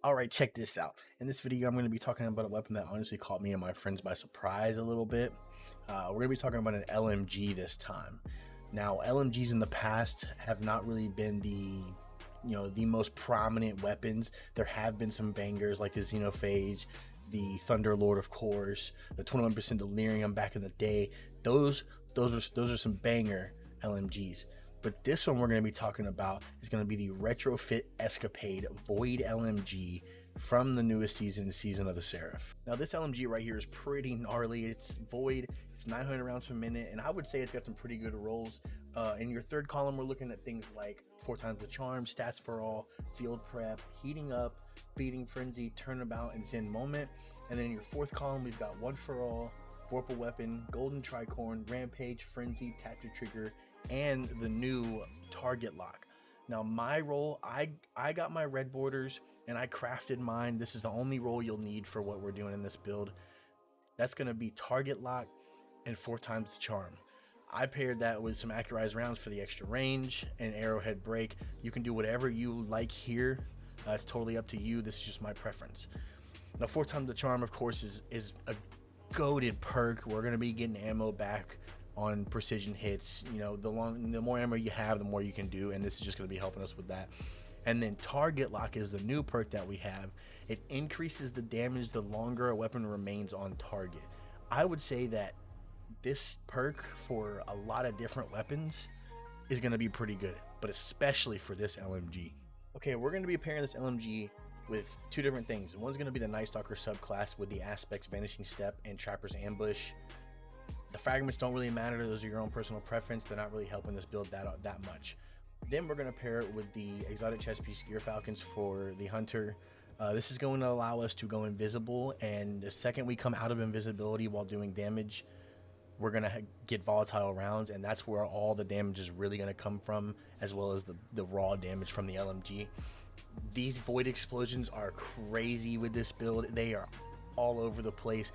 All right, check this out. In this video, I'm going to be talking about a weapon that honestly caught me and my friends by surprise a little bit. We're going to be talking about an LMG this time. Now, LMGs in the past have not really been the most prominent weapons. There have been some bangers like the Xenophage, the Thunderlord, of course, the 21% Delirium back in the day. Those are some banger LMGs. But this one we're going to be talking about is going to be the Retrofit Escapade Void LMG from the newest season, Season of the Seraph. Now this LMG right here is pretty gnarly. It's void, it's 900 rounds per minute, and I would say it's got some pretty good rolls. In your third column, we're looking at things like 4 times the charm, stats for all, field prep, heating up, feeding frenzy, turnabout, and zen moment. And then in your fourth column, we've got 1 for all, vorpal weapon, golden tricorn, rampage, frenzy, tap to trigger, and the new target lock. Now my roll, I got my red borders and I crafted mine. This is the only roll you'll need for what we're doing in this build. That's going to be target lock and 4 times the charm. I paired that with some accurized rounds for the extra range and arrowhead break. You can do whatever you like here. It's totally up to you. This is just my preference. Now 4 times the charm, of course, is a goated perk. We're going to be getting ammo back on precision hits. You know, the more ammo you have, the more you can do, and this is just going to be helping us with that. And then target lock is the new perk that we have. It increases the damage the longer a weapon remains on target. I would say that this perk for a lot of different weapons is going to be pretty good, but especially for this LMG. Okay, we're going to be pairing this LMG with 2 different things. One's going to be the Night Stalker subclass with the aspects Vanishing Step and Trapper's Ambush. The fragments don't really matter. Those are your own personal preference. They're not really helping this build that much. Then we're going to pair it with the exotic chest piece Gear Falcons for the Hunter. This is going to allow us to go invisible, and the second we come out of invisibility while doing damage, we're going to get volatile rounds, and that's where all the damage is really going to come from, as well as the raw damage from the LMG. These void explosions are crazy with this build. They are all over the place.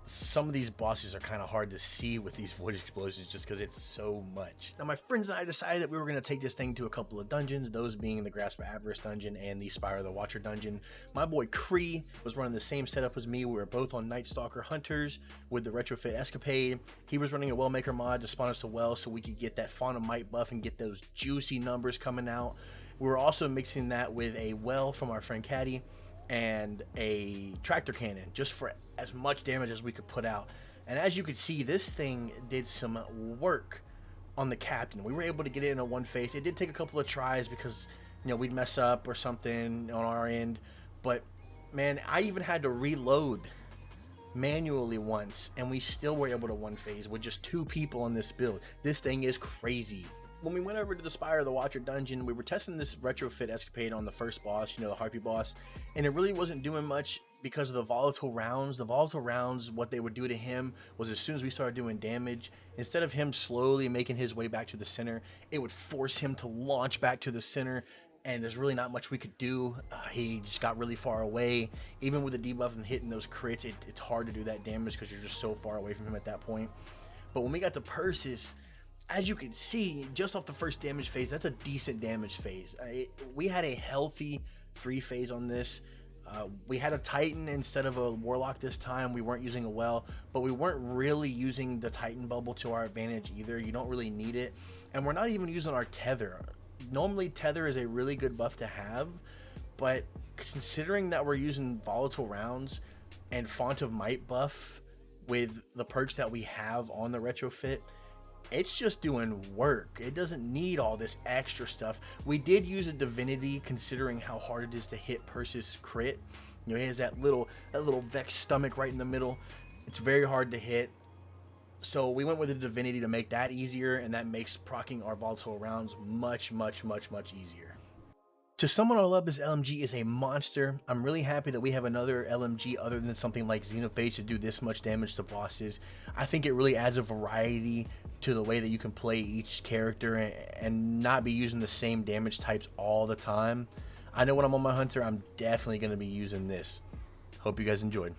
Some of these bosses are kind of hard to see with these void explosions just because it's so much. Now my friends and I decided that we were going to take this thing to a couple of dungeons, those being the Grasp of Avarice dungeon and the Spire of the Watcher dungeon. My boy Cree was running the same setup as me. We were both on Night Stalker Hunters with the Retrofit Escapade. He was running a Wellmaker mod to spawn us a well so we could get that Fauna Might buff and get those juicy numbers coming out. We were also mixing that with a well from our friend Caddy and a tractor cannon just for as much damage as we could put out. And as you could see, this thing did some work on the captain. We were able to get it in a one face. It did take a couple of tries because, you know, we'd mess up or something on our end, but man, I even had to reload manually once and we still were able to one phase with just 2 people on this build. This thing is crazy. When we went over to the Spire of the Watcher dungeon, we were testing this Retrofit Escapade on the first boss, you know, the Harpy boss, and it really wasn't doing much because of the volatile rounds. The volatile rounds, what they would do to him was as soon as we started doing damage, instead of him slowly making his way back to the center, it would force him to launch back to the center, and there's really not much we could do. He just got really far away. Even with the debuff and hitting those crits, it's hard to do that damage because you're just so far away from him at that point. But when we got to Persis, as you can see, just off the first damage phase, that's a decent damage phase. We had a healthy 3 phase on this. We had a Titan instead of a Warlock this time. We weren't using a well, but we weren't really using the Titan bubble to our advantage either. You don't really need it. And we're not even using our Tether. Normally, Tether is a really good buff to have, but considering that we're using volatile rounds and Font of Might buff with the perks that we have on the Retrofit, it's just doing work. It doesn't need all this extra stuff. We did use a divinity considering how hard it is to hit Persis crit. You know, he has that little Vex stomach right in the middle. It's very hard to hit. So we went with a divinity to make that easier, and that makes proccing our volatile rounds much easier. To someone who loves this LMG is a monster. I'm really happy that we have another LMG other than something like Xenophage to do this much damage to bosses. I think it really adds a variety to the way that you can play each character and not be using the same damage types all the time. I know when I'm on my Hunter, I'm definitely going to be using this. Hope you guys enjoyed.